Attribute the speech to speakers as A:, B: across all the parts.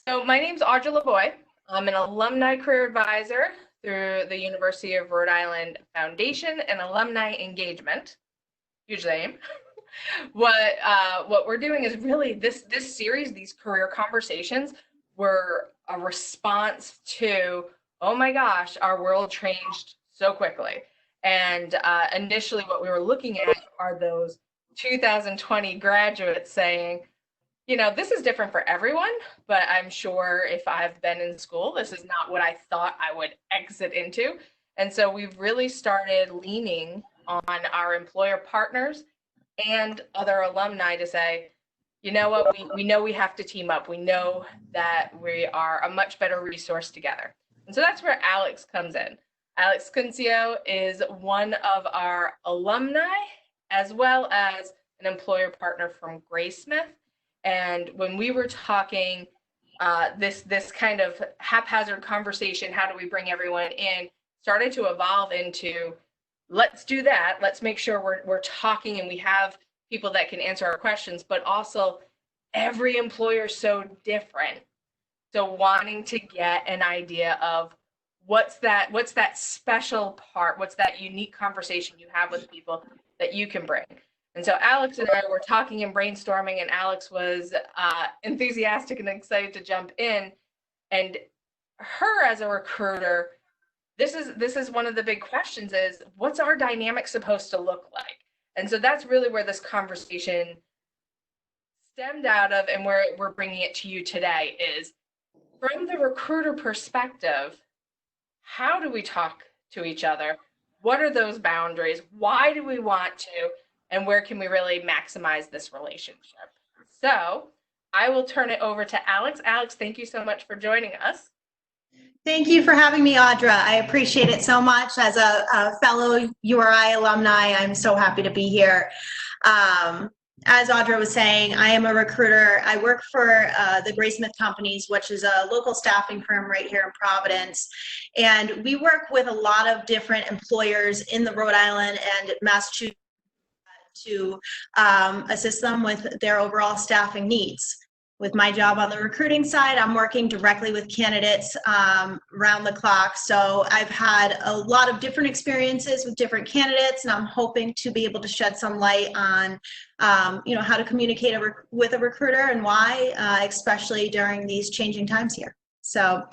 A: So my name's Audra Lavoie. I'm an alumni career advisor through the University of Rhode Island Foundation and Alumni Engagement. Huge name. What we're doing is really this series, these career conversations, were a response to, oh my gosh, our world changed so quickly. And initially, what we were looking at are those 2020 graduates saying, this is different for everyone, but I'm sure if I've been in school, this is not what I thought I would exit into. And so we've really started leaning on our employer partners and other alumni to say, you know what, we know we have to team up. We know that we are a much better resource together. And so that's where Alex comes in. Alex Scuncio is one of our alumni, as well as an employer partner from Greysmith. And when we were talking this kind of haphazard conversation, how do we bring everyone in, started to evolve into, let's do that. Let's make sure we're talking and we have people that can answer our questions, but also every employer is so different. So wanting to get an idea of what's that special part, what's that unique conversation you have with people that you can bring. And so Alex and I were talking and brainstorming, and Alex was enthusiastic and excited to jump in. And her as a recruiter, this is one of the big questions is, what's our dynamic supposed to look like? And so that's really where this conversation stemmed out of, and where we're bringing it to you today is, from the recruiter perspective, how do we talk to each other? What are those boundaries? Why do we want to? And where can we really maximize this relationship? So I will turn it over to Alex. Alex, thank you so much for joining us.
B: Thank you for having me, Audra. I appreciate it so much. As a fellow URI alumni, I'm so happy to be here. As Audra was saying, I am a recruiter. I work for the Greysmith Companies, which is a local staffing firm right here in Providence. And we work with a lot of different employers in the Rhode Island and Massachusetts to assist them with their overall staffing needs. With my job on the recruiting side, I'm working directly with candidates around the clock. So I've had a lot of different experiences with different candidates, and I'm hoping to be able to shed some light on, how to communicate with a recruiter and why, especially during these changing times here. So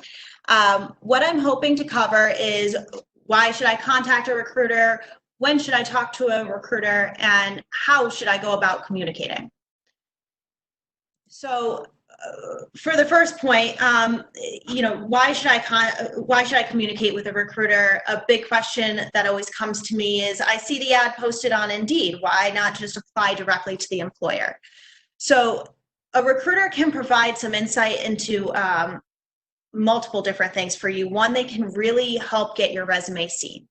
B: what I'm hoping to cover is, why should I contact a recruiter? When should I talk to a recruiter, and how should I go about communicating? So for the first point, why should I communicate with a recruiter? A big question that always comes to me is, I see the ad posted on Indeed. Why not just apply directly to the employer? So a recruiter can provide some insight into multiple different things for you. One, they can really help get your resume seen.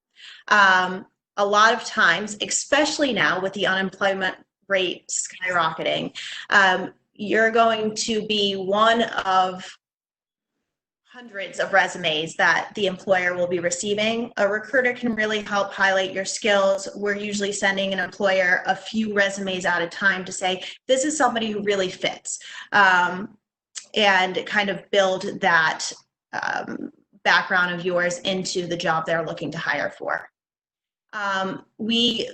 B: A lot of times, especially now with the unemployment rate skyrocketing, you're going to be one of hundreds of resumes that the employer will be receiving. A recruiter can really help highlight your skills. We're usually sending an employer a few resumes at a time to say, this is somebody who really fits, and kind of build that background of yours into the job they're looking to hire for. We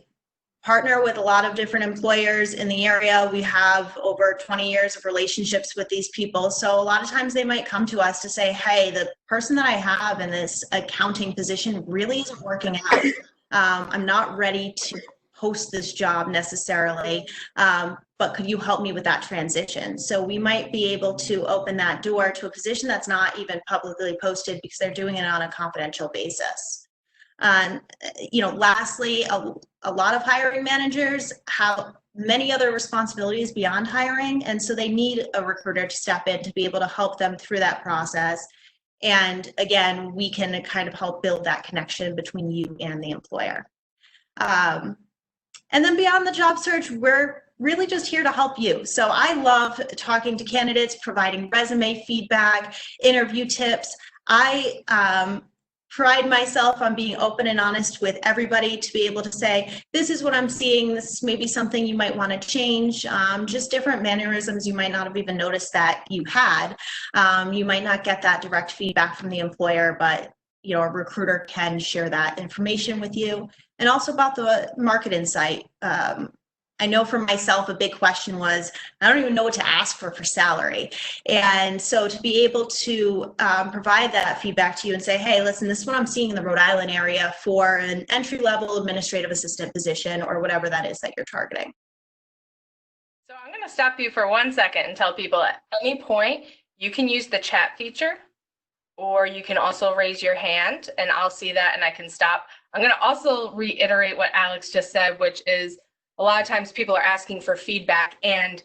B: partner with a lot of different employers in the area. We have over 20 years of relationships with these people. So a lot of times they might come to us to say, hey, the person that I have in this accounting position really isn't working out. I'm not ready to post this job necessarily, but could you help me with that transition? So we might be able to open that door to a position that's not even publicly posted because they're doing it on a confidential basis. Lastly, a lot of hiring managers have many other responsibilities beyond hiring, and so they need a recruiter to step in to be able to help them through that process. And again, we can kind of help build that connection between you and the employer. And then beyond the job search, we're really just here to help you. So I love talking to candidates, providing resume feedback, interview tips. I pride myself on being open and honest with everybody to be able to say, this is what I'm seeing, this may be something you might want to change, just different mannerisms you might not have even noticed that you had. You might not get that direct feedback from the employer, but a recruiter can share that information with you. And also about the market insight. I know for myself, a big question was, I don't even know what to ask for salary. And so to be able to provide that feedback to you and say, hey, listen, this is what I'm seeing in the Rhode Island area for an entry-level administrative assistant position or whatever that is that you're targeting.
A: So I'm going to stop you for 1 second and tell people at any point, you can use the chat feature, or you can also raise your hand and I'll see that and I can stop. I'm going to also reiterate what Alex just said, which is a lot of times people are asking for feedback and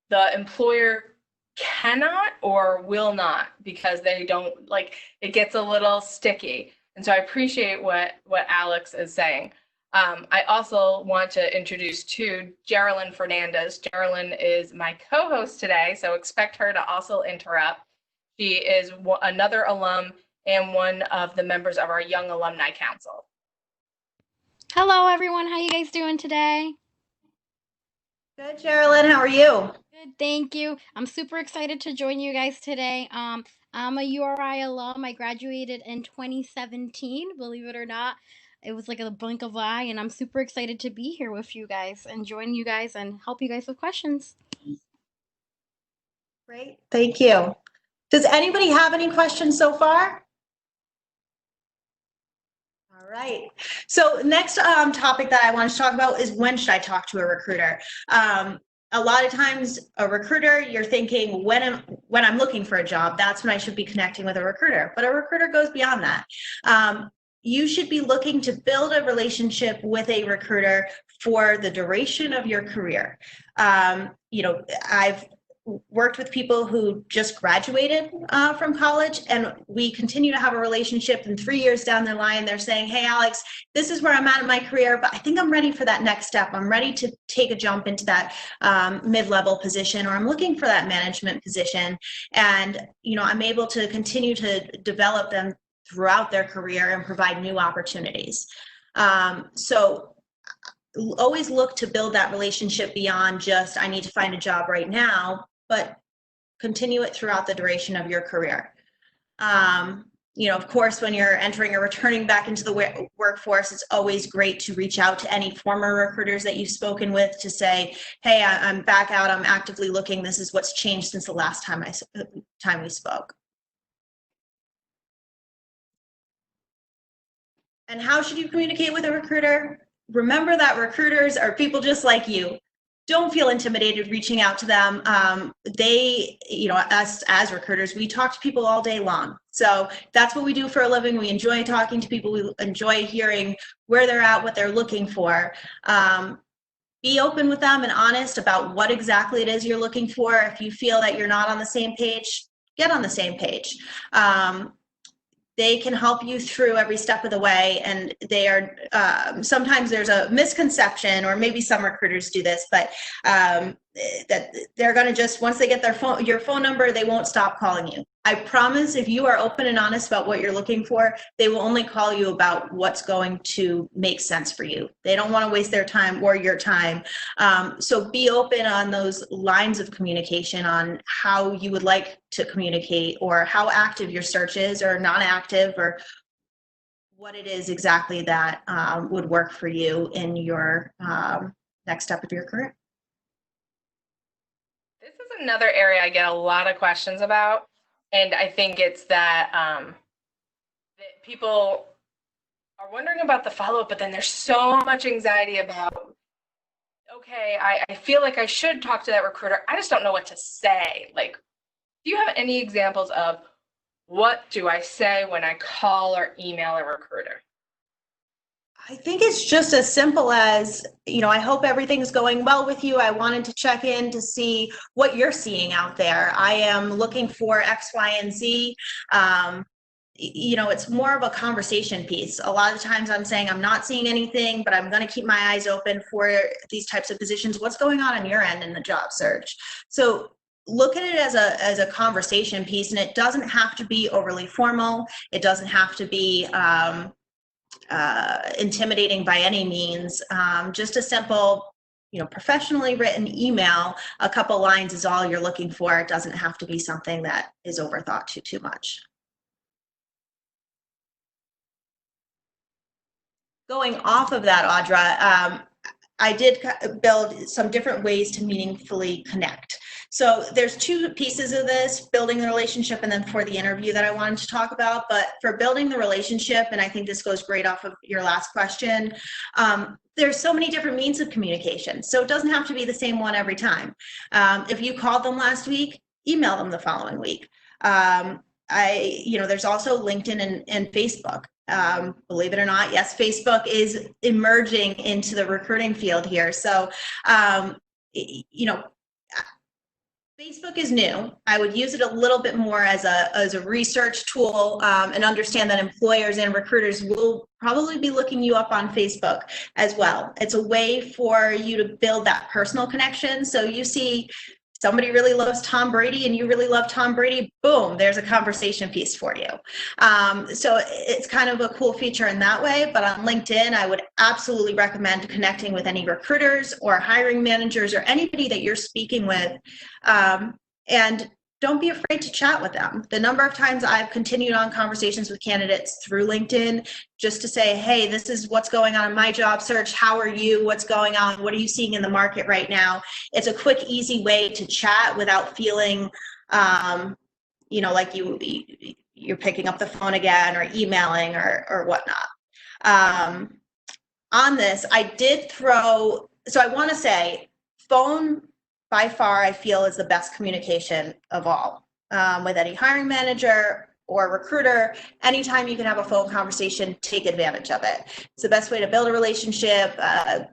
A: the employer cannot or will not because they don't it gets a little sticky. And so I appreciate what Alex is saying. I also want to introduce Geralyn Fernandez. Geralyn is my co-host today, so expect her to also interrupt. She is another alum and one of the members of our Young Alumni Council.
C: Hello, everyone. How you guys doing today?
B: Good, Geralyn. How are you?
C: Good, thank you. I'm super excited to join you guys today. I'm a URI alum. I graduated in 2017, believe it or not. It was like a blink of an eye, and I'm super excited to be here with you guys and join you guys and help you guys with questions.
B: Great, thank you. Does anybody have any questions so far? All right. So next topic that I want to talk about is, when should I talk to a recruiter? A lot of times a recruiter, you're thinking when I'm looking for a job, that's when I should be connecting with a recruiter. But a recruiter goes beyond that. You should be looking to build a relationship with a recruiter for the duration of your career. I've worked with people who just graduated from college, and we continue to have a relationship, and 3 years down the line they're saying, hey Alex, this is where I'm at in my career, but I think I'm ready for that next step. I'm ready to take a jump into that mid-level position, or I'm looking for that management position. And I'm able to continue to develop them throughout their career and provide new opportunities. So always look to build that relationship beyond just, I need to find a job right now, but continue it throughout the duration of your career. Of course, when you're entering or returning back into the workforce, it's always great to reach out to any former recruiters that you've spoken with to say, hey, I'm back out, I'm actively looking, this is what's changed since the last time we spoke. And how should you communicate with a recruiter? Remember that recruiters are people just like you. Don't feel intimidated reaching out to them. Us as recruiters, we talk to people all day long. So that's what we do for a living. We enjoy talking to people. We enjoy hearing where they're at, what they're looking for. Be open with them and honest about what exactly it is you're looking for. If you feel that you're not on the same page, get on the same page. They can help you through every step of the way, and they are sometimes there's a misconception, or maybe some recruiters do this, but that they're going to just, once they get your phone number, they won't stop calling you. I promise, if you are open and honest about what you're looking for, they will only call you about what's going to make sense for you. They don't want to waste their time or your time. So be open on those lines of communication on how you would like to communicate, or how active your search is or not active, or what it is exactly that would work for you in your next step of your career.
A: This is another area I get a lot of questions about. And I think it's that, that people are wondering about the follow-up, but then there's so much anxiety about, okay, I feel like I should talk to that recruiter. I just don't know what to say. Like, do you have any examples of what do I say when I call or email a recruiter?
B: I think it's just as simple as, I hope everything's going well with you. I wanted to check in to see what you're seeing out there. I am looking for X, Y, and Z. It's more of a conversation piece. A lot of times I'm saying I'm not seeing anything, but I'm going to keep my eyes open for these types of positions. What's going on your end in the job search? So look at it as a conversation piece, and it doesn't have to be overly formal. It doesn't have to be intimidating by any means. Just a simple, professionally written email, a couple lines is all you're looking for. It doesn't have to be something that is overthought too much. Going off of that, Audra, I did build some different ways to meaningfully connect. So there's two pieces of this, building the relationship and then for the interview that I wanted to talk about. But for building the relationship, and I think this goes great off of your last question, there's so many different means of communication. So it doesn't have to be the same one every time. If you called them last week, email them the following week. There's also LinkedIn and Facebook. Believe it or not, yes, Facebook is emerging into the recruiting field here. So, Facebook is new. I would use it a little bit more as a research tool, and understand that employers and recruiters will probably be looking you up on Facebook as well. It's a way for you to build that personal connection. So you see somebody really loves Tom Brady and you really love Tom Brady, boom, there's a conversation piece for you. So it's kind of a cool feature in that way. But on LinkedIn, I would absolutely recommend connecting with any recruiters or hiring managers or anybody that you're speaking with. And don't be afraid to chat with them. The number of times I've continued on conversations with candidates through LinkedIn just to say, hey, this is what's going on in my job search. How are you? What's going on? What are you seeing in the market right now? It's a quick, easy way to chat without feeling, like you're picking up the phone again or emailing or whatnot. On this, I want to say phone by far, I feel, is the best communication of all. With any hiring manager or recruiter, anytime you can have a phone conversation, take advantage of it. It's the best way to build a relationship,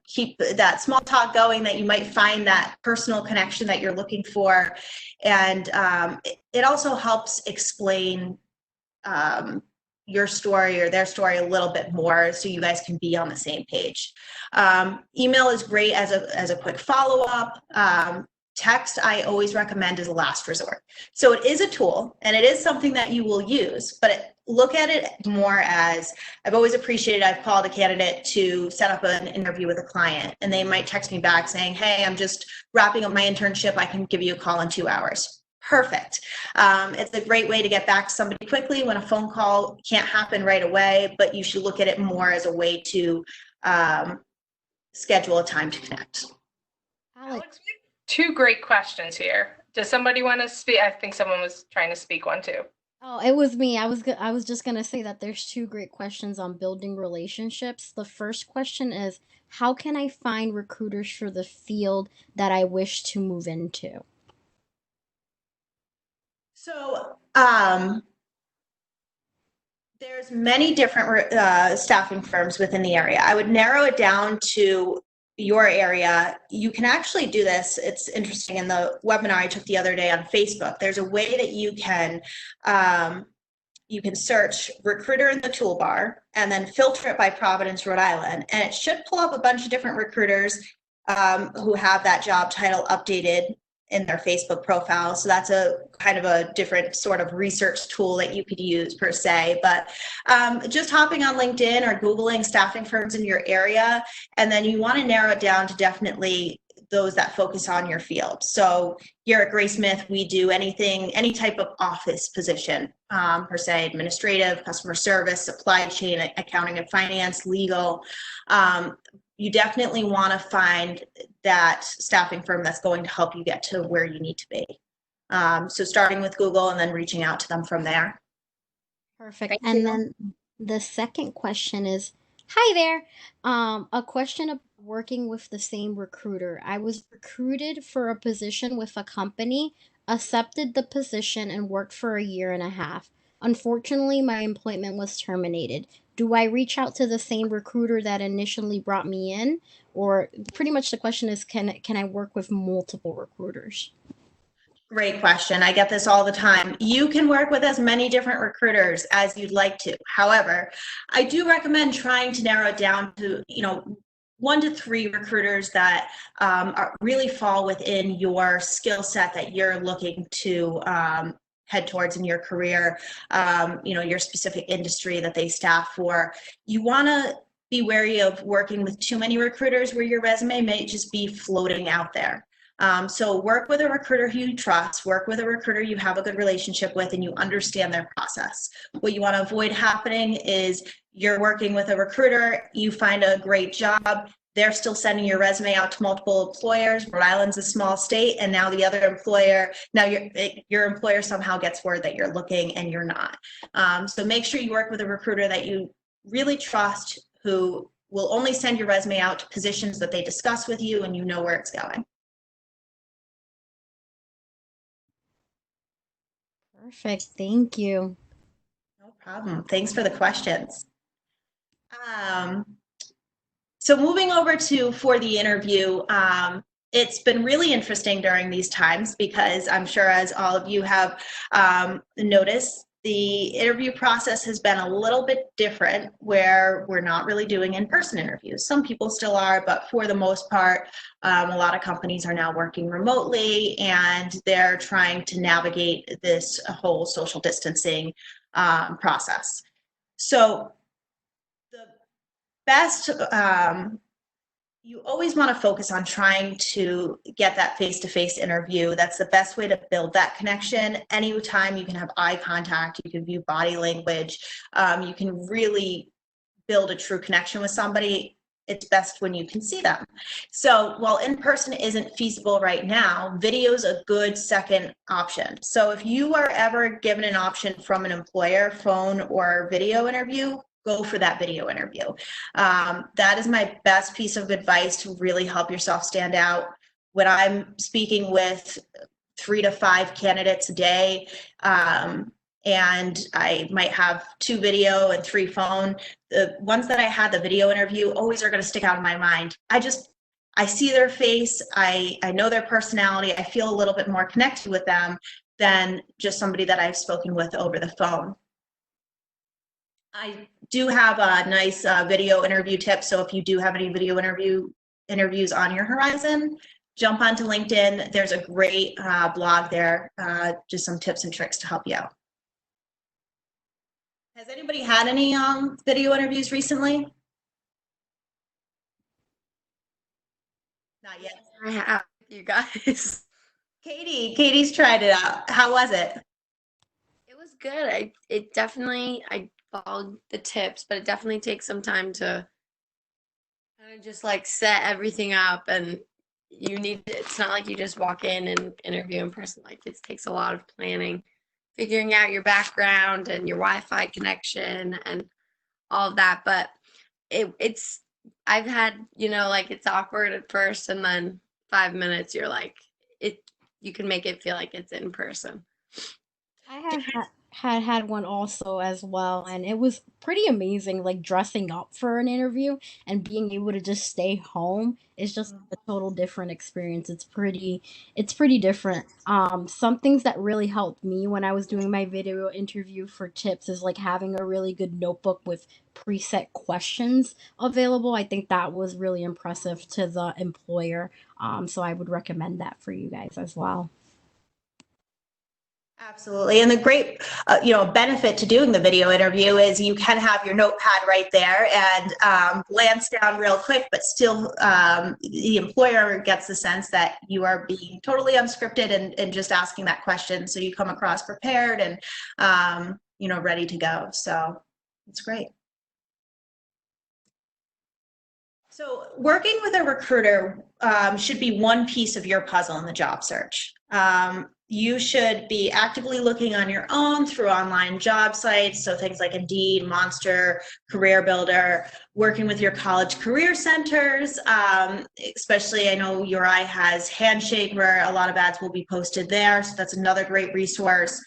B: keep that small talk going, that you might find that personal connection that you're looking for. And it also helps explain your story or their story a little bit more, so you guys can be on the same page. Email is great as a quick follow-up. Text, I always recommend as a last resort. So it is a tool and it is something that you will use, but look at it more as, I've always appreciated, I've called a candidate to set up an interview with a client and they might text me back saying, hey, I'm just wrapping up my internship. I can give you a call in 2 hours. Perfect. It's a great way to get back to somebody quickly when a phone call can't happen right away, but you should look at it more as a way to schedule a time to connect.
A: Alex, we have two great questions here. Does somebody want to speak? I think someone was trying to speak one too.
C: Oh, it was me. I was just gonna say that there's two great questions on building relationships. The first question is, how can I find recruiters for the field that I wish to move into?
B: So there's many different staffing firms within the area. I would narrow it down to your area. You can actually do this. It's interesting. In the webinar I took the other day on Facebook, there's a way that you can search recruiter in the toolbar and then filter it by Providence, Rhode Island. And it should pull up a bunch of different recruiters who have that job title updated in their Facebook profile. So that's a kind of a different sort of research tool that you could use per se. But just hopping on LinkedIn or Googling staffing firms in your area, and then you want to narrow it down to definitely those that focus on your field. So here at Greysmith, we do any type of office position, per se, administrative, customer service, supply chain, accounting and finance, legal. You definitely want to find that staffing firm that's going to help you get to where you need to be. So starting with Google and then reaching out to them from there.
C: Perfect. And then the second question is, hi there. A question of working with the same recruiter. I was recruited for a position with a company, accepted the position, and worked for 1.5 years. Unfortunately, my employment was terminated. Do I reach out to the same recruiter that initially brought me in? Or pretty much the question is, can I work with multiple recruiters?
B: Great question. I get this all the time. You can work with as many different recruiters as you'd like to. However, I do recommend trying to narrow it down to, 1 to 3 recruiters that really fall within your skill set that you're looking to head towards in your career, your specific industry that they staff for. You want to be wary of working with too many recruiters where your resume may just be floating out there. So work with a recruiter who you trust, work with a recruiter you have a good relationship with and you understand their process. What you want to avoid happening is you're working with a recruiter, you find a great job, they're still sending your resume out to multiple employers. Rhode Island's a small state, and now the other employer, now your employer somehow gets word that you're looking and you're not. So make sure you work with a recruiter that you really trust, who will only send your resume out to positions that they discuss with you and you know where it's going.
C: Perfect. Thank you.
B: No problem. Thanks for the questions. So moving over to for the interview, it's been really interesting during these times because I'm sure as all of you have noticed, the interview process has been a little bit different where we're not really doing in-person interviews. Some people still are, but for the most part, a lot of companies are now working remotely and they're trying to navigate this whole social distancing process. So the best, you always want to focus on trying to get that face-to-face interview. That's the best way to build that connection. Anytime you can have eye contact, you can view body language, you can really build a true connection with somebody. It's best when you can see them. So while in-person isn't feasible right now, video is a good second option. So if you are ever given an option from an employer, phone or video interview, go for that video interview. That is my best piece of advice to really help yourself stand out. When I'm speaking with 3 to 5 candidates a day, and I might have 2 video and 3 phone, the ones that I had the video interview always are going to stick out in my mind. I see their face, I know their personality, I feel a little bit more connected with them than just somebody that I've spoken with over the phone. I do have a nice video interview tip. So if you do have any video interviews on your horizon, jump onto LinkedIn. There's a great blog there, just some tips and tricks to help you out. Has anybody had any video interviews recently? Not yet.
D: I have, you guys.
B: Katie's tried it out. How was it?
D: It was good. I followed the tips, but it definitely takes some time to kind of just like set everything up, and it's not like you just walk in and interview in person. Like it takes a lot of planning, figuring out your background and your Wi-Fi connection and all of that. But I've had, like it's awkward at first, and then 5 minutes you're like, you can make it feel like it's in person.
C: I have had one also as well, and it was pretty amazing, like dressing up for an interview and being able to just stay home is just a total different experience. It's pretty different. Some things that really helped me when I was doing my video interview for tips is like having a really good notebook with preset questions available. I think that was really impressive to the employer. So I would recommend that for you guys as well.
B: Absolutely. And the great, benefit to doing the video interview is you can have your notepad right there and glance down real quick, but still the employer gets the sense that you are being totally unscripted and just asking that question. So you come across prepared and, ready to go. So it's great. So working with a recruiter should be one piece of your puzzle in the job search. You should be actively looking on your own through online job sites, so things like Indeed, Monster, Career Builder, working with your college career centers, especially I know URI has Handshake where a lot of ads will be posted there, so that's another great resource.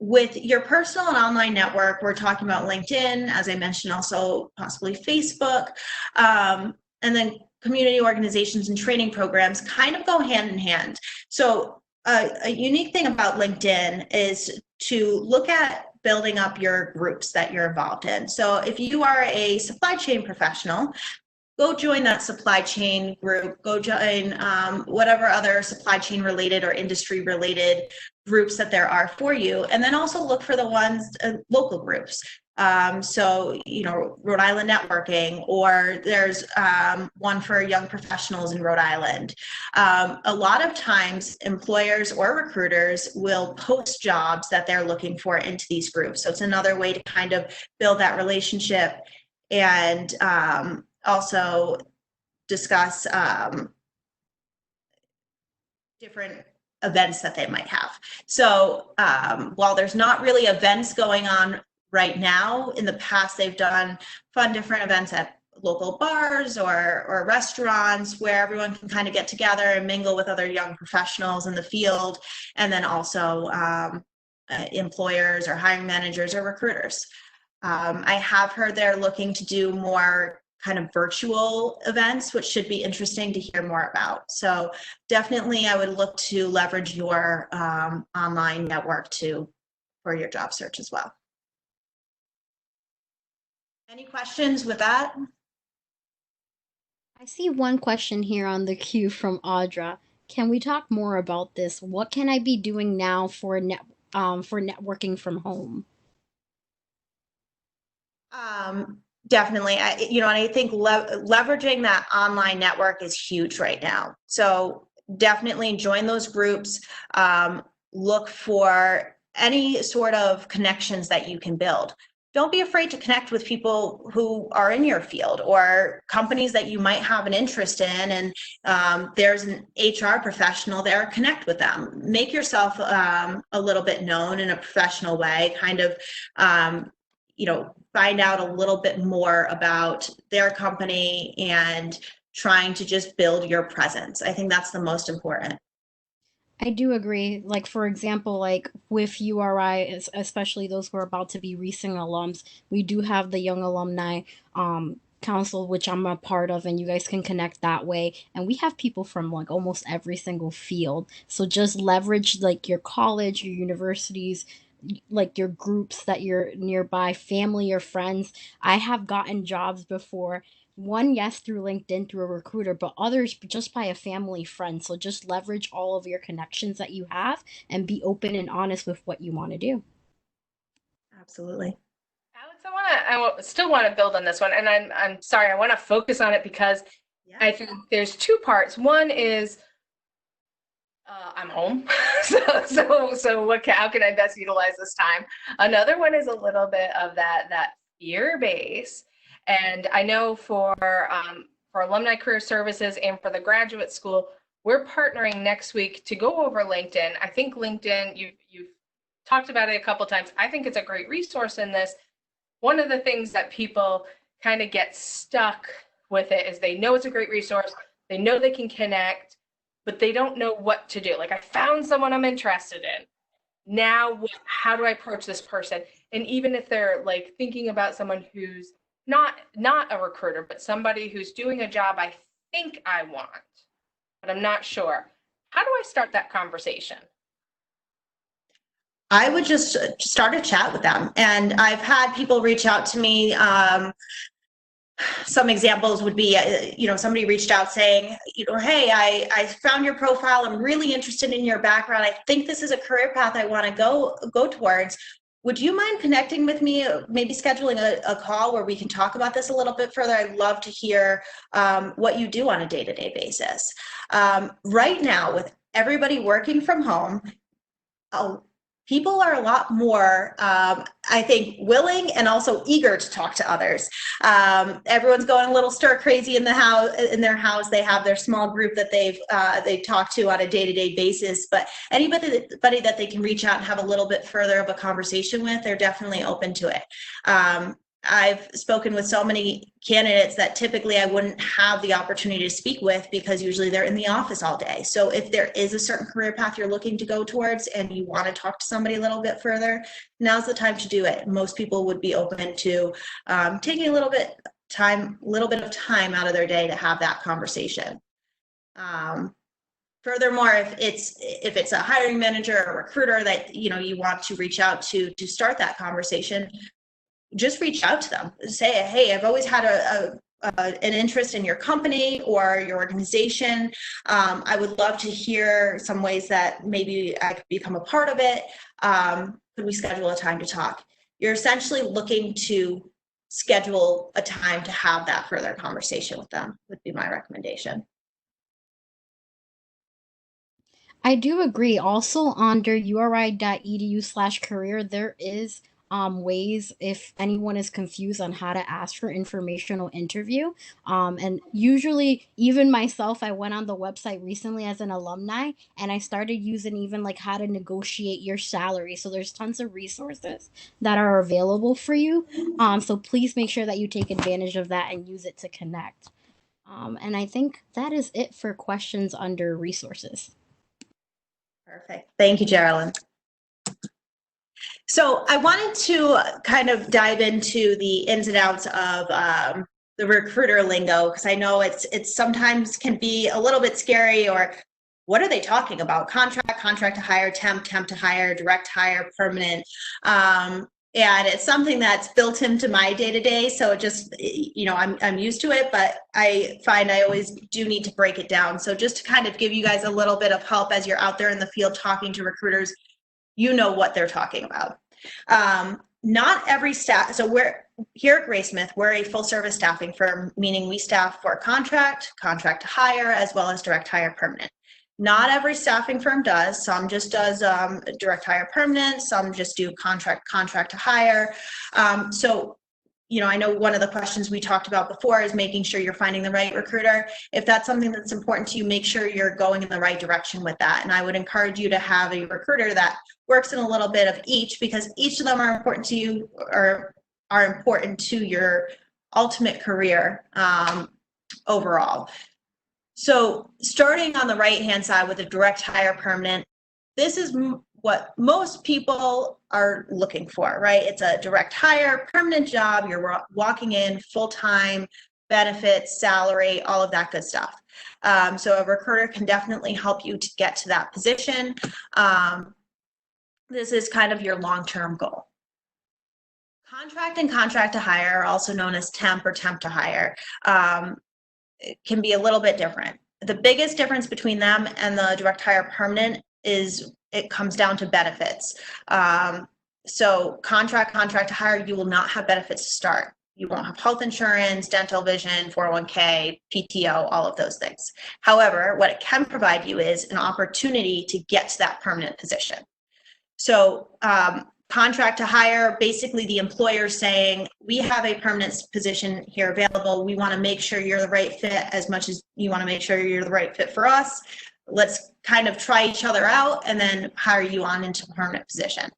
B: With your personal and online network, we're talking about LinkedIn, as I mentioned, also possibly Facebook, and then community organizations and training programs kind of go hand in hand. So a unique thing about LinkedIn is to look at building up your groups that you're involved in. So if you are a supply chain professional, go join that supply chain group, go join whatever other supply chain related or industry related groups that there are for you. And then also look for the ones, local groups. So, Rhode Island Networking, or there's one for young professionals in Rhode Island. A lot of times employers or recruiters will post jobs that they're looking for into these groups. So it's another way to kind of build that relationship and also discuss different events that they might have. So while there's not really events going on right now, in the past they've done fun different events at local bars or restaurants where everyone can kind of get together and mingle with other young professionals in the field, and then also employers or hiring managers or recruiters. I have heard they're looking to do more kind of virtual events, which should be interesting to hear more about. So definitely I would look to leverage your online network for your job search as well. Any questions with that?
C: I see one question here on the queue from Audra. Can we talk more about this? What can I be doing now for networking from home?
B: Definitely. And I think leveraging that online network is huge right now. So definitely join those groups. Look for any sort of connections that you can build. Don't be afraid to connect with people who are in your field or companies that you might have an interest in. And there's an HR professional there, connect with them. Make yourself a little bit known in a professional way, kind of, find out a little bit more about their company and trying to just build your presence. I think that's the most important.
C: I do agree. Like, for example, like with URI, especially those who are about to be recent alums, we do have the Young Alumni Council, which I'm a part of, and you guys can connect that way. And we have people from like almost every single field. So just leverage like your college, your universities, like your groups that you're nearby, family or friends. I have gotten jobs before. One, yes, through LinkedIn, through a recruiter, but others just by a family friend. So just leverage all of your connections that you have and be open and honest with what you want to do.
B: Absolutely.
A: Alex, I still want to build on this one, and I'm sorry, I want to focus on it because I think there's two parts. One is I'm home, so how can I best utilize this time? Another one is a little bit of that fear base. And I know for Alumni Career Services and for the graduate school, we're partnering next week to go over LinkedIn. I think LinkedIn, you've talked about it a couple times. I think it's a great resource in this. One of the things that people kind of get stuck with it is they know it's a great resource. They know they can connect, but they don't know what to do. Like, I found someone I'm interested in. Now, how do I approach this person? And even if they're like thinking about someone who's not a recruiter, but somebody who's doing a job I think I want, but I'm not sure. How do I start that conversation?
B: I would just start a chat with them. And I've had people reach out to me. Some examples would be, somebody reached out saying, hey, I found your profile. I'm really interested in your background. I think this is a career path I want to go towards. Would you mind connecting with me, maybe scheduling a call where we can talk about this a little bit further? I'd love to hear what you do on a day-to-day basis. Right now, with everybody working from home, people are a lot more, I think, willing and also eager to talk to others. Everyone's going a little stir crazy in their house. They have their small group that they talk to on a day-to-day basis. But anybody that they can reach out and have a little bit further of a conversation with, they're definitely open to it. I've spoken with so many candidates that typically I wouldn't have the opportunity to speak with because usually they're in the office all day. So if there is a certain career path you're looking to go towards and you want to talk to somebody a little bit further, now's the time to do it. Most people would be open to taking a little bit of time out of their day to have that conversation. Furthermore, if it's a hiring manager or recruiter that you want to reach out to start that conversation, just reach out to them. Say, hey, I've always had an interest in your company or your organization. I would love to hear some ways that maybe I could become a part of it. Could we schedule a time to talk? You're essentially looking to schedule a time to have that further conversation with them, would be my recommendation.
C: I do agree. Also, under uri.edu/career, there is ways if anyone is confused on how to ask for informational interview. And usually, even myself, I went on the website recently as an alumni, and I started using even like how to negotiate your salary. So there's tons of resources that are available for you. So please make sure that you take advantage of that and use it to connect. And I think that is it for questions under resources.
B: Perfect. Thank you, Geralyn. So I wanted to kind of dive into the ins and outs of the recruiter lingo, because I know it's sometimes can be a little bit scary, or what are they talking about? Contract to hire, temp to hire, direct hire, permanent. And it's something that's built into my day-to-day. So it just, I'm used to it, but I find I always do need to break it down. So just to kind of give you guys a little bit of help as you're out there in the field talking to recruiters, you know what they're talking about. Not every staff, so we're here at Greysmith, we're a full service staffing firm, meaning we staff for contract to hire, as well as direct hire permanent. Not every staffing firm does. Some just does direct hire permanent. Some just do contract to hire. So, I know one of the questions we talked about before is making sure you're finding the right recruiter. If that's something that's important to you, make sure you're going in the right direction with that. And I would encourage you to have a recruiter that works in a little bit of each, because each of them are important to you, or are important to your ultimate career overall. So starting on the right-hand side with a direct hire permanent, this is what most people are looking for, right? It's a direct hire permanent job. You're walking in full-time, benefits, salary, all of that good stuff. So a recruiter can definitely help you to get to that position. This is kind of your long-term goal. Contract and contract to hire, also known as temp or temp to hire, it can be a little bit different. The biggest difference between them and the direct hire permanent is it comes down to benefits. So contract to hire, you will not have benefits to start. You won't have health insurance, dental, vision, 401k, PTO, all of those things. However, what it can provide you is an opportunity to get to that permanent position. So contract to hire, basically the employer saying, we have a permanent position here available. We want to make sure you're the right fit as much as you want to make sure you're the right fit for us. Let's kind of try each other out and then hire you on into a permanent position.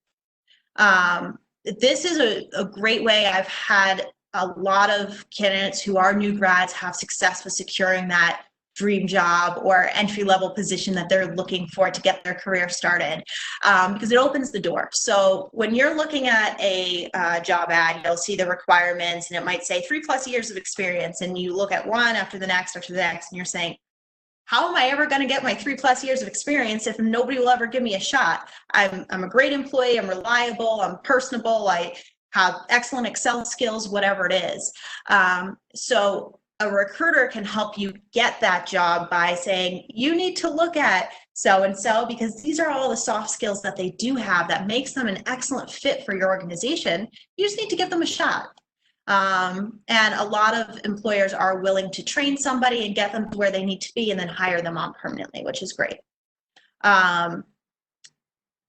B: This is a great way. I've had a lot of candidates who are new grads have success with securing that dream job or entry-level position that they're looking for to get their career started, because it opens the door. So when you're looking at a job ad, you'll see the requirements and it might say 3+ years of experience, and you look at one after the next, and you're saying, how am I ever going to get my 3+ years of experience if nobody will ever give me a shot? I'm a great employee, I'm reliable, I'm personable, I have excellent Excel skills, whatever it is. So a recruiter can help you get that job by saying, you need to look at so-and-so because these are all the soft skills that they do have that makes them an excellent fit for your organization. You just need to give them a shot. And a lot of employers are willing to train somebody and get them to where they need to be and then hire them on permanently, which is great. And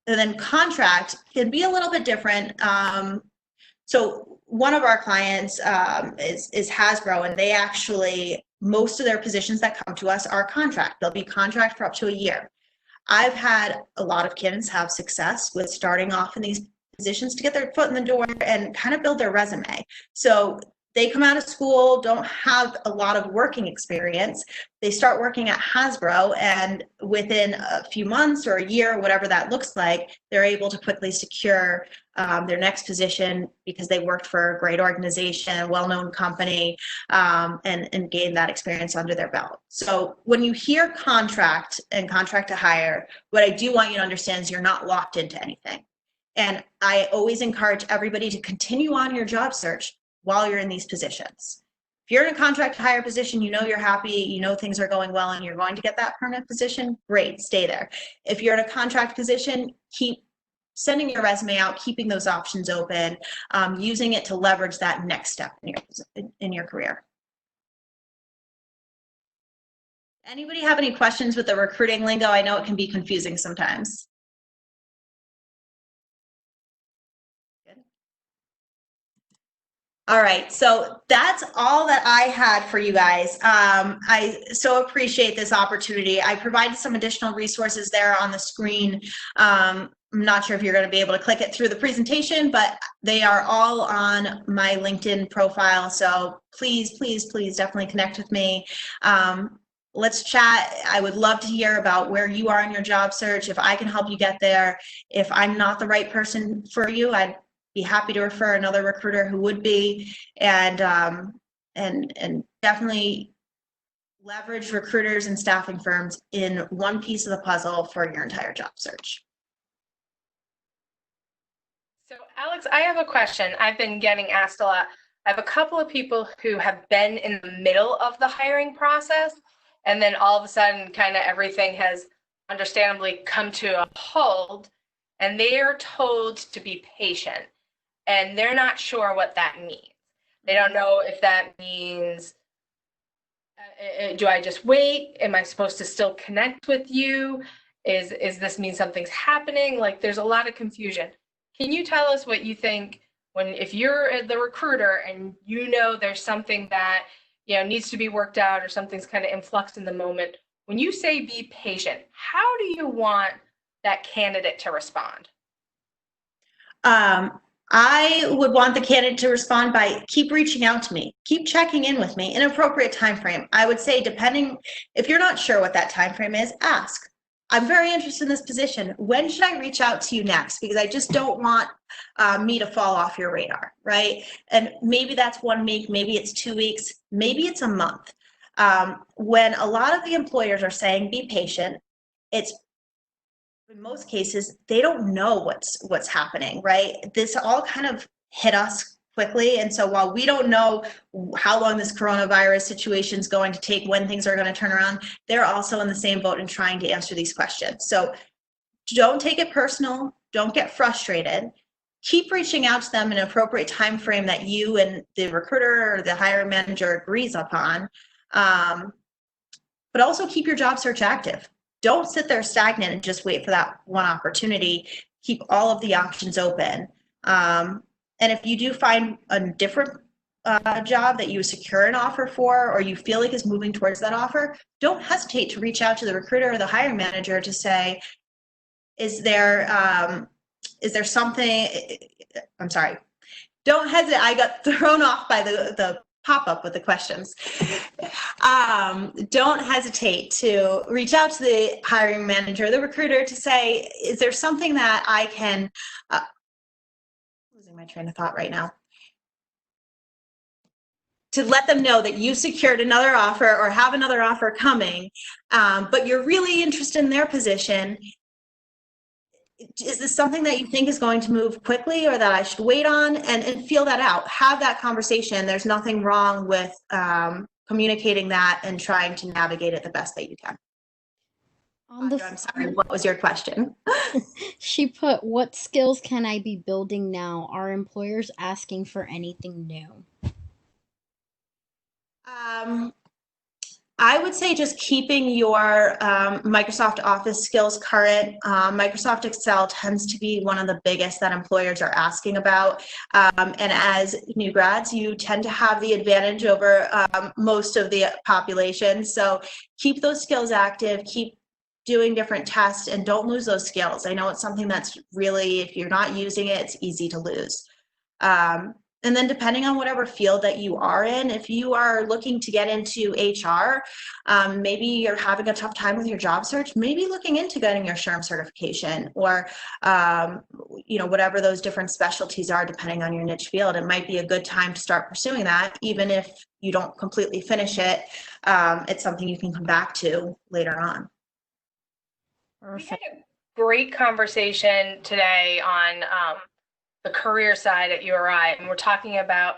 B: then contract can be a little bit different. So one of our clients is Hasbro, and they actually, most of their positions that come to us are contract. They'll be contract for up to a year. I've had a lot of candidates have success with starting off in these positions to get their foot in the door and kind of build their resume. So they come out of school, don't have a lot of working experience. They start working at Hasbro, and within a few months or a year, whatever that looks like, they're able to quickly secure their next position because they worked for a great organization, a well-known company, and gain that experience under their belt. So when you hear contract and contract to hire, what I do want you to understand is you're not locked into anything. And I always encourage everybody to continue on your job search while you're in these positions. If you're in a contract to hire position, you know you're happy, you know things are going well, and you're going to get that permanent position, great, stay there. If you're in a contract position, keep sending your resume out, keeping those options open, using it to leverage that next step in your career. Anybody have any questions with the recruiting lingo? I know it can be confusing sometimes. All right, so that's all that I had for you guys. I so appreciate this opportunity. I provided some additional resources there on the screen. I'm not sure if you're going to be able to click it through the presentation, but they are all on my LinkedIn profile. So please, please, please definitely connect with me. Let's chat. I would love to hear about where you are in your job search, if I can help you get there. If I'm not the right person for you, I'd be happy to refer another recruiter who would be, and definitely leverage recruiters and staffing firms in one piece of the puzzle for your entire job search.
A: So Alex, I have a question. I've been getting asked a lot. I have a couple of people who have been in the middle of the hiring process, and then all of a sudden kind of everything has understandably come to a halt, and they are told to be patient. And they're not sure what that means. They don't know if that means, do I just wait? Am I supposed to still connect with you? Is this mean something's happening? Like, there's a lot of confusion. Can you tell us what you think if you're the recruiter and you know there's something that, you know, needs to be worked out or something's kind of in flux in the moment, when you say be patient, how do you want that candidate to respond?
B: I would want the candidate to respond by keep reaching out to me, keep checking in with me in an appropriate time frame. I would say, depending, if you're not sure what that time frame is, ask. I'm very interested in this position. When should I reach out to you next? Because I just don't want me to fall off your radar, right? And maybe that's 1 week, maybe it's 2 weeks, maybe it's a month. When a lot of the employers are saying be patient, it's in most cases, they don't know what's happening, right? This all kind of hit us quickly. And so while we don't know how long this coronavirus situation is going to take, when things are going to turn around, they're also in the same boat in trying to answer these questions. So don't take it personal. Don't get frustrated. Keep reaching out to them in an appropriate time frame that you and the recruiter or the hiring manager agrees upon. But also keep your job search active. Don't sit there stagnant and just wait for that one opportunity. Keep all of the options open. And if you do find a different job that you secure an offer for, or you feel like is moving towards that offer, don't hesitate to reach out to the recruiter or the hiring manager to say, is there something, I'm sorry, don't hesitate. I got thrown off by the pop-up with the questions. Don't hesitate to reach out to the hiring manager, the recruiter, to say, is there something that I can, losing my train of thought right now, to let them know that you secured another offer or have another offer coming, but you're really interested in their position. Is this something that you think is going to move quickly or that I should wait on? And feel that out. Have that conversation. There's nothing wrong with communicating that and trying to navigate it the best that you can. I'm sorry, what was your question?
C: She put, what skills can I be building now? Are employers asking for anything new?
B: I would say just keeping your Microsoft Office skills current. Microsoft Excel tends to be one of the biggest that employers are asking about. And as new grads, you tend to have the advantage over most of the population. So keep those skills active, keep doing different tests, and don't lose those skills. I know it's something that's really, if you're not using it, it's easy to lose. And then depending on whatever field that you are in, if you are looking to get into HR, maybe you're having a tough time with your job search, maybe looking into getting your SHRM certification, or whatever those different specialties are, depending on your niche field, it might be a good time to start pursuing that. Even if you don't completely finish it, it's something you can come back to later on.
A: We had a great conversation today on the career side at URI, and we're talking about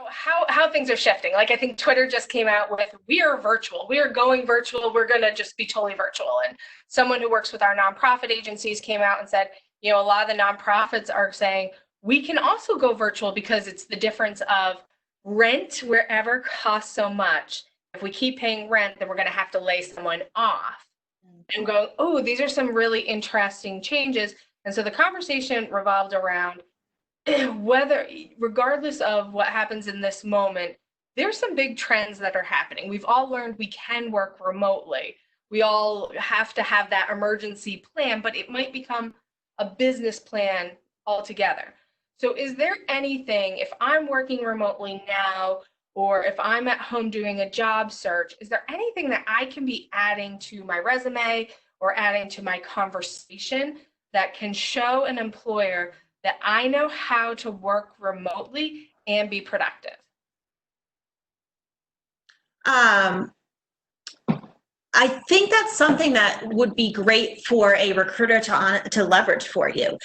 A: how things are shifting. Like, I think Twitter just came out with, we are virtual, we are going virtual, we're going to just be totally virtual. And someone who works with our nonprofit agencies came out and said, a lot of the nonprofits are saying we can also go virtual because it's the difference of rent wherever costs so much. If we keep paying rent, then we're going to have to lay someone off. And going, oh, these are some really interesting changes. And so the conversation revolved around whether, regardless of what happens in this moment, there's some big trends that are happening. We've all learned we can work remotely. We all have to have that emergency plan, but it might become a business plan altogether. So is there anything, if I'm working remotely now, or if I'm at home doing a job search, is there anything that I can be adding to my resume or adding to my conversation that can show an employer that I know how to work remotely and be productive?
B: I think that's something that would be great for a recruiter to leverage for you.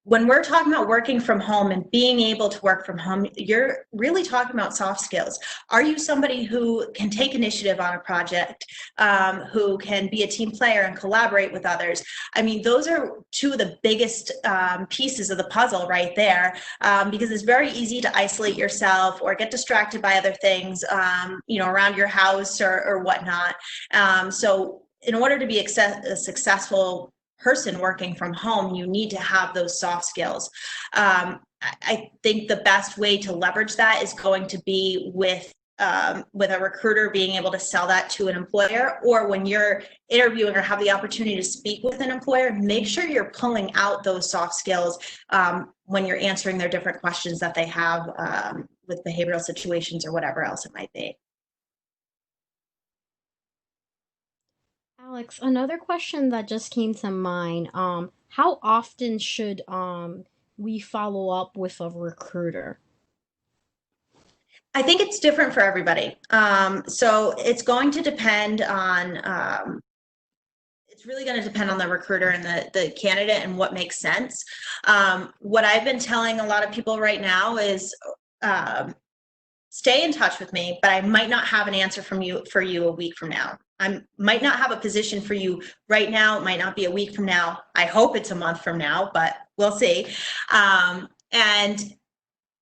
B: When we're talking about working from home and being able to work from home, you're really talking about soft skills. Are you somebody who can take initiative on a project, who can be a team player and collaborate with others? I mean, those are two of the biggest pieces of the puzzle right there, because it's very easy to isolate yourself or get distracted by other things, around your house or whatnot. So in order to be a successful person working from home, you need to have those soft skills. I think the best way to leverage that is going to be with a recruiter being able to sell that to an employer, or when you're interviewing or have the opportunity to speak with an employer, make sure you're pulling out those soft skills when you're answering their different questions that they have with behavioral situations or whatever else it might be.
C: Alex, another question that just came to mind. How often should we follow up with a recruiter?
B: I think it's different for everybody. So it's going to depend on, it's really going to depend on the recruiter and the candidate and what makes sense. What I've been telling a lot of people right now is, stay in touch with me, but I might not have an answer for you a week from now. I might not have a position for you right now. It might not be a week from now. I hope it's a month from now, but we'll see. And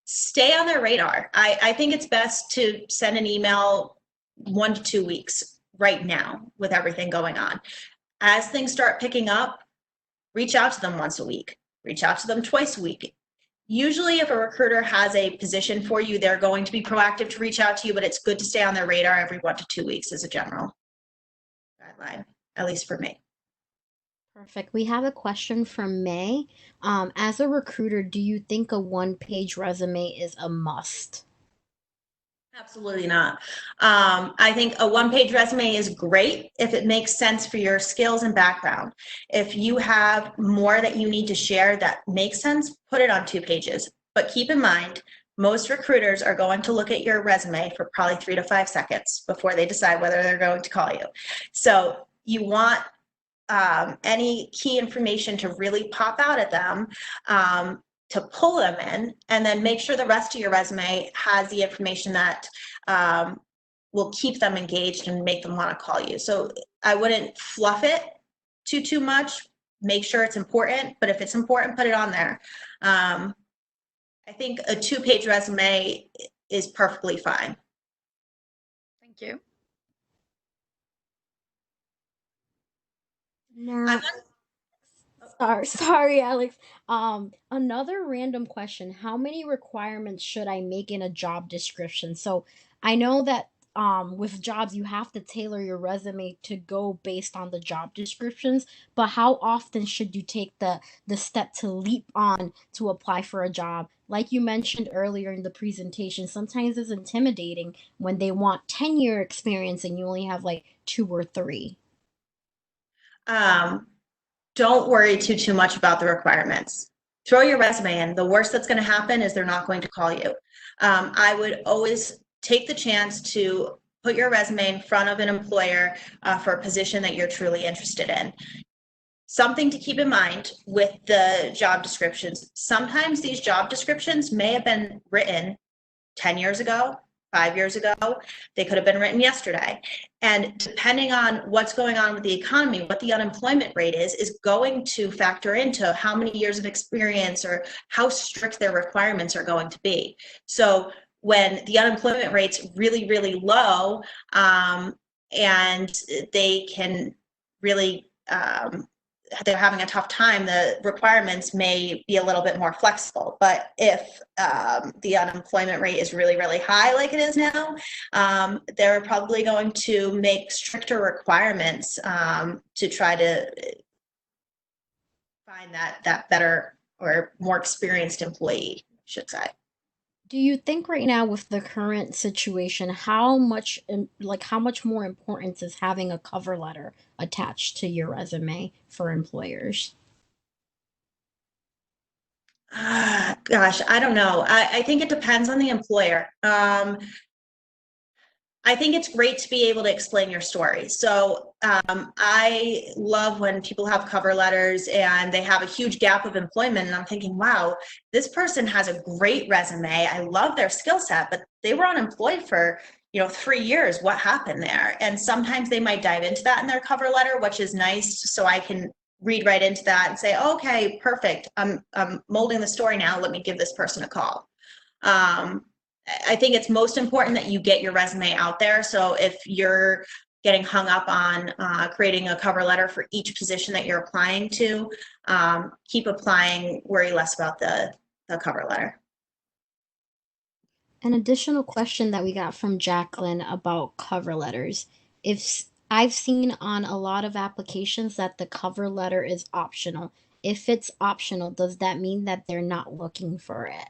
B: stay on their radar. I think it's best to send an email 1 to 2 weeks right now with everything going on. As things start picking up, reach out to them once a week, reach out to them twice a week. Usually if a recruiter has a position for you, they're going to be proactive to reach out to you, but it's good to stay on their radar every 1 to 2 weeks as a general guideline, at least for me.
C: Perfect. We have a question from May. As a recruiter, do you think a one-page resume is a must?
B: Absolutely not. I think a one-page resume is great if it makes sense for your skills and background. If you have more that you need to share that makes sense, put it on 2 pages. But keep in mind, most recruiters are going to look at your resume for probably 3 to 5 seconds before they decide whether they're going to call you. So you want any key information to really pop out at them, to pull them in, and then make sure the rest of your resume has the information that will keep them engaged and make them want to call you. So I wouldn't fluff it too much. Make sure it's important, but if it's important, put it on there. I think a 2-page resume is perfectly fine.
D: Thank you.
C: Now, sorry, Alex. Another random question. How many requirements should I make in a job description? So I know that with jobs, you have to tailor your resume to go based on the job descriptions. But how often should you take the step to leap on to apply for a job? Like you mentioned earlier in the presentation, sometimes it's intimidating when they want 10-year experience and you only have like 2 or 3.
B: Don't worry too much about the requirements. Throw your resume in. The worst that's going to happen is they're not going to call you. I would always take the chance to put your resume in front of an employer for a position that you're truly interested in. Something to keep in mind with the job descriptions. Sometimes these job descriptions may have been written 10 years ago, 5 years ago. They could have been written yesterday. And depending on what's going on with the economy, what the unemployment rate is going to factor into how many years of experience or how strict their requirements are going to be. So when the unemployment rate's really low, and they can really, they're having a tough time, the requirements may be a little bit more flexible. But if the unemployment rate is really high like it is now, they're probably going to make stricter requirements to try to find that better or more experienced employee, I should say.
C: Do you think right now with the current situation, how much more importance is having a cover letter attached to your resume for employers?
B: Gosh, I don't know. I think it depends on the employer. I think it's great to be able to explain your story. So I love when people have cover letters and they have a huge gap of employment, and I'm thinking, wow, this person has a great resume. I love their skill set, but they were unemployed for 3 years. What happened there? And sometimes they might dive into that in their cover letter, which is nice. So I can read right into that and say, okay, perfect. I'm molding the story now. Let me give this person a call. I think it's most important that you get your resume out there. So if you're getting hung up on creating a cover letter for each position that you're applying to, keep applying, worry less about the cover letter.
C: An additional question that we got from Jacqueline about cover letters. If I've seen on a lot of applications that the cover letter is optional. If it's optional, does that mean that they're not looking for it?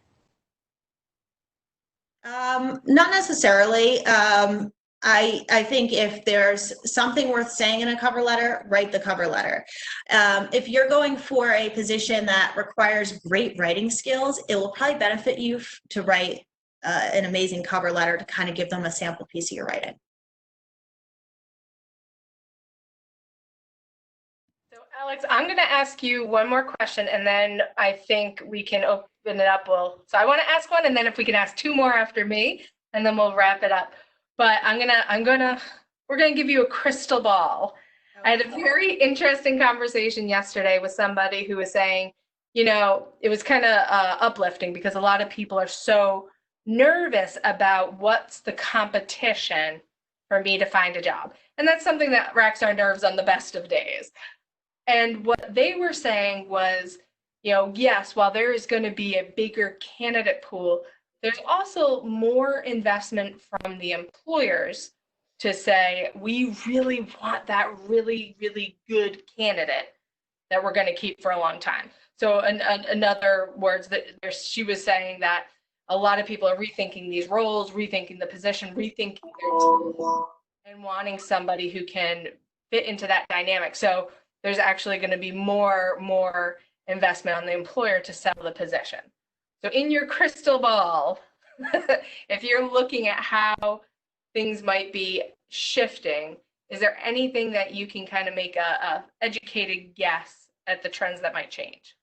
B: Not necessarily. I think if there's something worth saying in a cover letter, write the cover letter. If you're going for a position that requires great writing skills, it will probably benefit you to write an amazing cover letter to kind of give them a sample piece of your writing.
A: So Alex, I'm going to ask you one more question, and then I think we can open it up. So I want to ask one, and then if we can ask 2 more after me, and then we'll wrap it up. But we're gonna give you a crystal ball. Okay. I had a very interesting conversation yesterday with somebody who was saying, it was kind of uplifting because a lot of people are so nervous about what's the competition for me to find a job. And that's something that racks our nerves on the best of days. And what they were saying was, yes, while there is going to be a bigger candidate pool, there's also more investment from the employers to say, we really want that really good candidate that we're going to keep for a long time. So in other words, she was saying that a lot of people are rethinking these roles, rethinking the position, rethinking their team, and wanting somebody who can fit into that dynamic. So there's actually going to be more investment on the employer to sell the position. So in your crystal ball, if you're looking at how things might be shifting, is there anything that you can kind of make a educated guess at the trends that might change?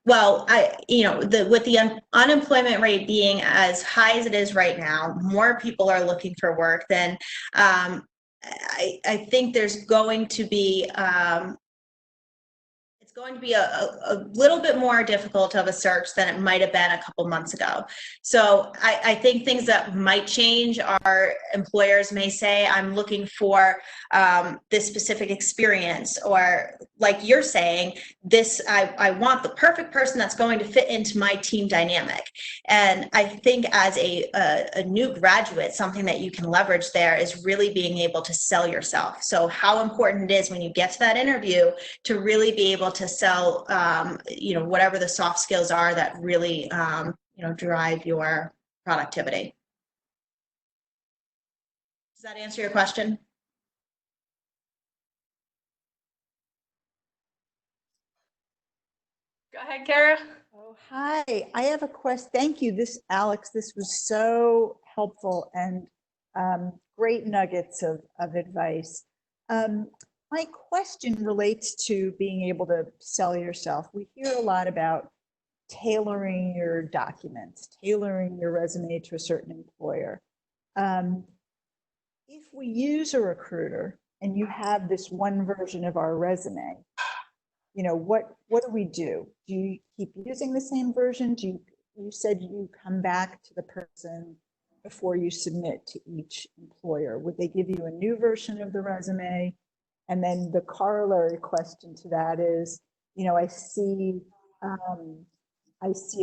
B: Well, with the unemployment rate being as high as it is right now, more people are looking for work than I think there's going to be going to be a little bit more difficult of a search than it might have been a couple months ago. So I think things that might change are employers may say, I'm looking for this specific experience, or like you're saying, this, I want the perfect person that's going to fit into my team dynamic. And I think as a new graduate, something that you can leverage there is really being able to sell yourself. So how important it is when you get to that interview to really be able to sell, whatever the soft skills are that really, drive your productivity. Does that answer your question?
A: Go ahead, Kara.
E: Oh, hi. I have a question. Thank you, Alex. This was so helpful and great nuggets of advice. My question relates to being able to sell yourself. We hear a lot about tailoring your documents, tailoring your resume to a certain employer. If we use a recruiter and you have this one version of our resume, what do we do? Do you keep using the same version? You said you come back to the person before you submit to each employer. Would they give you a new version of the resume? And then the corollary question to that is, I see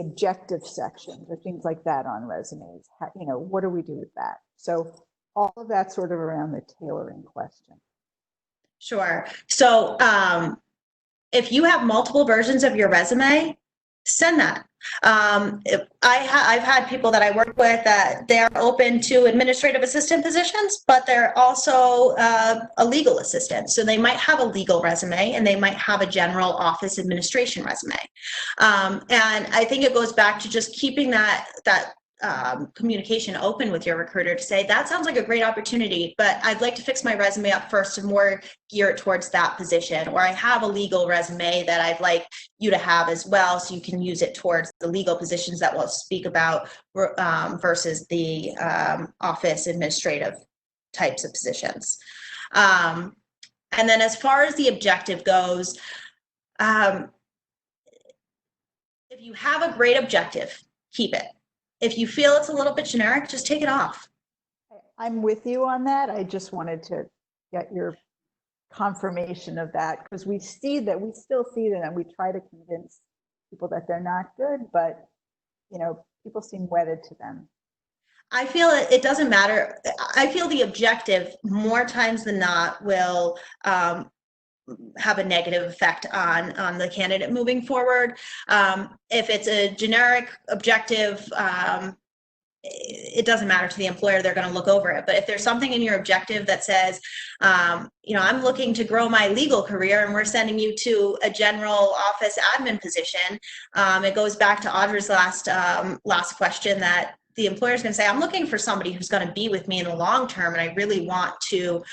E: objective sections or things like that on resumes. What do we do with that? So all of that sort of around the tailoring question.
B: Sure. So if you have multiple versions of your resume, send that. I've had people that I work with that they're open to administrative assistant positions, but they're also a legal assistant. So they might have a legal resume and they might have a general office administration resume. And I think it goes back to just keeping that communication open with your recruiter to say, that sounds like a great opportunity, but I'd like to fix my resume up first and more gear it towards that position. Or I have a legal resume that I'd like you to have as well, so you can use it towards the legal positions that we'll speak about versus the office administrative types of positions. And then as far as the objective goes, if you have a great objective, keep it. If you feel it's a little bit generic, just take it off.
E: I'm with you on that. I just wanted to get your confirmation of that, because we still see that, and we try to convince people that they're not good, but people seem wedded to them.
B: I feel it doesn't matter. I feel the objective more times than not will have a negative effect on the candidate moving forward. If it's a generic objective, it doesn't matter to the employer, they're going to look over it. But if there's something in your objective that says, I'm looking to grow my legal career and we're sending you to a general office admin position, it goes back to Audra's last question, that the employer is going to say, I'm looking for somebody who's going to be with me in the long term, and I really want to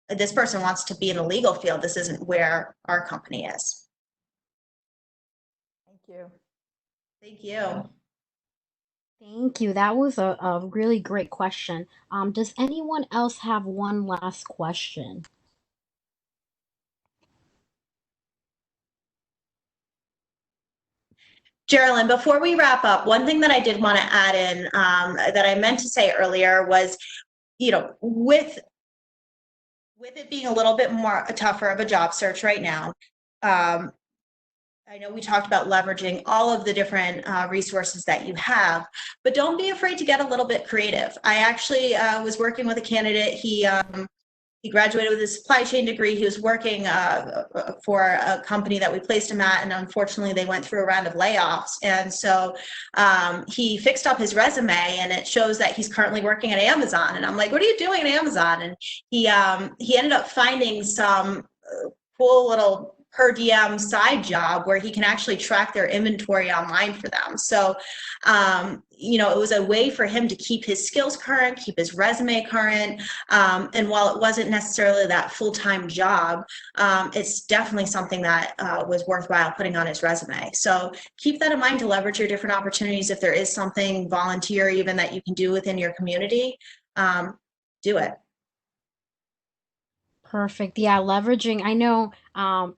B: this person wants to be in the legal field. This isn't where our company is.
E: Thank you.
B: Thank you.
C: Thank you. That was a really great question. Does anyone else have one last question?
B: Geralyn, before we wrap up, one thing that I did want to add in that I meant to say earlier was, with it being a little bit more tougher of a job search right now, I know we talked about leveraging all of the different resources that you have, but don't be afraid to get a little bit creative. I actually was working with a candidate. He graduated with his supply chain degree. He was working for a company that we placed him at, and unfortunately they went through a round of layoffs. And so he fixed up his resume, and it shows that he's currently working at Amazon. And I'm like, what are you doing at Amazon? And he ended up finding some cool little per diem side job where he can actually track their inventory online for them. So, it was a way for him to keep his skills current, keep his resume current. And while it wasn't necessarily that full-time job, it's definitely something that was worthwhile putting on his resume. So keep that in mind to leverage your different opportunities. If there is something volunteer even that you can do within your community, do it.
C: Perfect. Yeah, leveraging. I know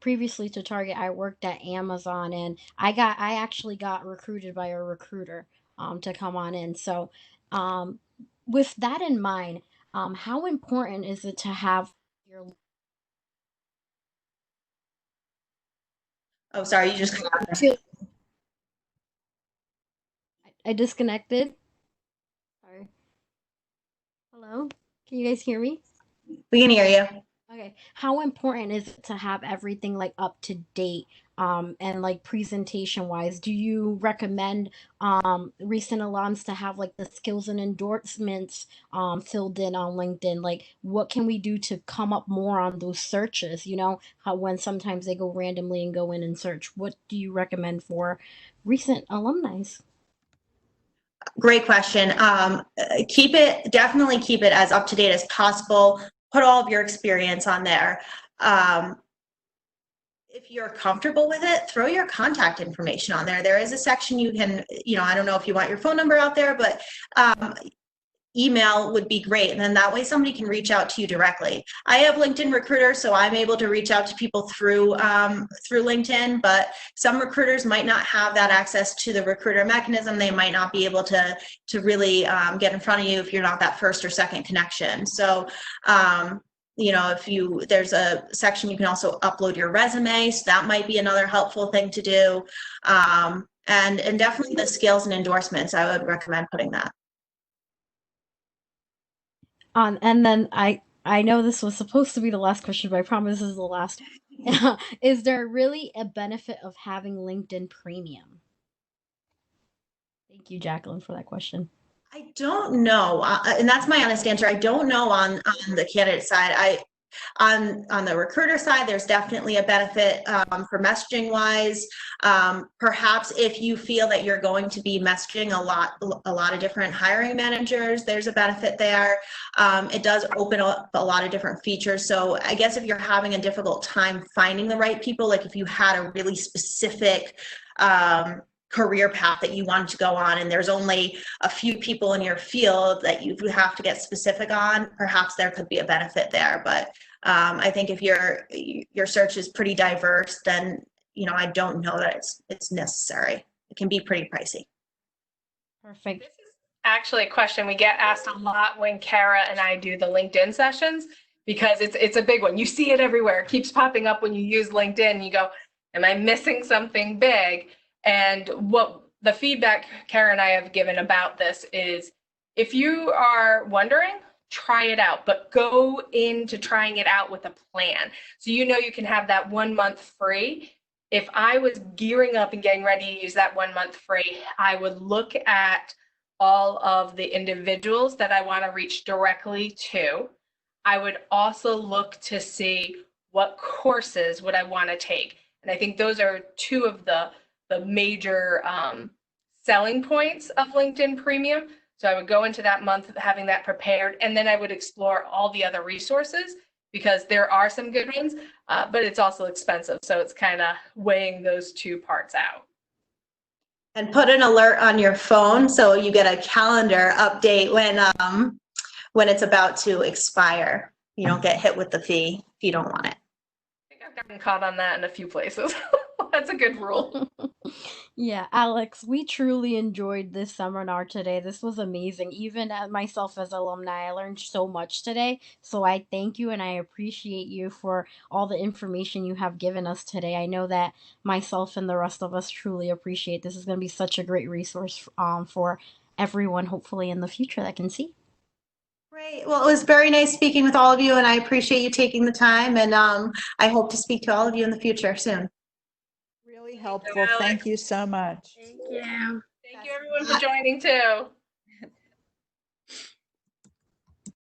C: previously to Target, I worked at Amazon and I actually got recruited by a recruiter to come on in. So um with that in mind, how important is it to have your
B: Oh, sorry, you just cut out there.
C: I disconnected? Sorry. Hello? Can you guys hear me?
B: We can hear you.
C: Okay. How important is it to have everything like up to date and like presentation wise? Do you recommend recent alums to have like the skills and endorsements filled in on LinkedIn? Like what can we do to come up more on those searches? You know, how when sometimes they go randomly and go in and search. What do you recommend for recent alumni?
B: Great question. Definitely keep it as up to date as possible. Put all of your experience on there. If you're comfortable with it, throw your contact information on there. There is a section you can, I don't know if you want your phone number out there, but email would be great. And then that way somebody can reach out to you directly. I have LinkedIn Recruiter, so I'm able to reach out to people through LinkedIn, but some recruiters might not have that access to the recruiter mechanism. They might not be able to really get in front of you if you're not that first or second connection. So, there's a section you can also upload your resume. So that might be another helpful thing to do. And definitely the skills and endorsements, I would recommend putting that.
C: And then I know this was supposed to be the last question, but I promise this is the last. Is there really a benefit of having LinkedIn Premium? Thank you, Jacqueline, for that question.
B: I don't know, and that's my honest answer. I don't know on the candidate side. On the recruiter side, there's definitely a benefit for messaging wise. Perhaps if you feel that you're going to be messaging a lot of different hiring managers, there's a benefit there. It does open up a lot of different features. So I guess if you're having a difficult time finding the right people, like if you had a really specific career path that you wanted to go on and there's only a few people in your field that you have to get specific on, perhaps there could be a benefit there. But I think if your search is pretty diverse, then I don't know that it's necessary. It can be pretty pricey.
C: Perfect.
A: This is actually a question we get asked a lot when Kara and I do the LinkedIn sessions, because it's a big one. You see it everywhere. It keeps popping up when you use LinkedIn. You go, am I missing something big? And what the feedback Kara and I have given about this is, if you are wondering, try it out, but go into trying it out with a plan. So you can have that 1 month free. If I was gearing up and getting ready to use that 1 month free, I would look at all of the individuals that I want to reach directly to. I would also look to see what courses would I want to take. And I think those are two of the major selling points of LinkedIn Premium. So I would go into that month having that prepared, and then I would explore all the other resources, because there are some good ones, but it's also expensive. So it's kind of weighing those two parts out.
B: And put an alert on your phone so you get a calendar update when it's about to expire. You don't get hit with the fee if you don't want it.
A: I think I've gotten caught on that in a few places. That's a good rule.
C: Yeah, Alex, we truly enjoyed this seminar today. This was amazing. Even myself as alumni, I learned so much today. So I thank you and I appreciate you for all the information you have given us today. I know that myself and the rest of us truly appreciate this. Is going to be such a great resource for everyone, hopefully in the future, that can see.
B: Great. Well, it was very nice speaking with all of you, and I appreciate you taking the time, and I hope to speak to all of you in the future soon.
E: Really helpful. Thank you so much.
D: Thank you.
A: Thank you everyone for joining too.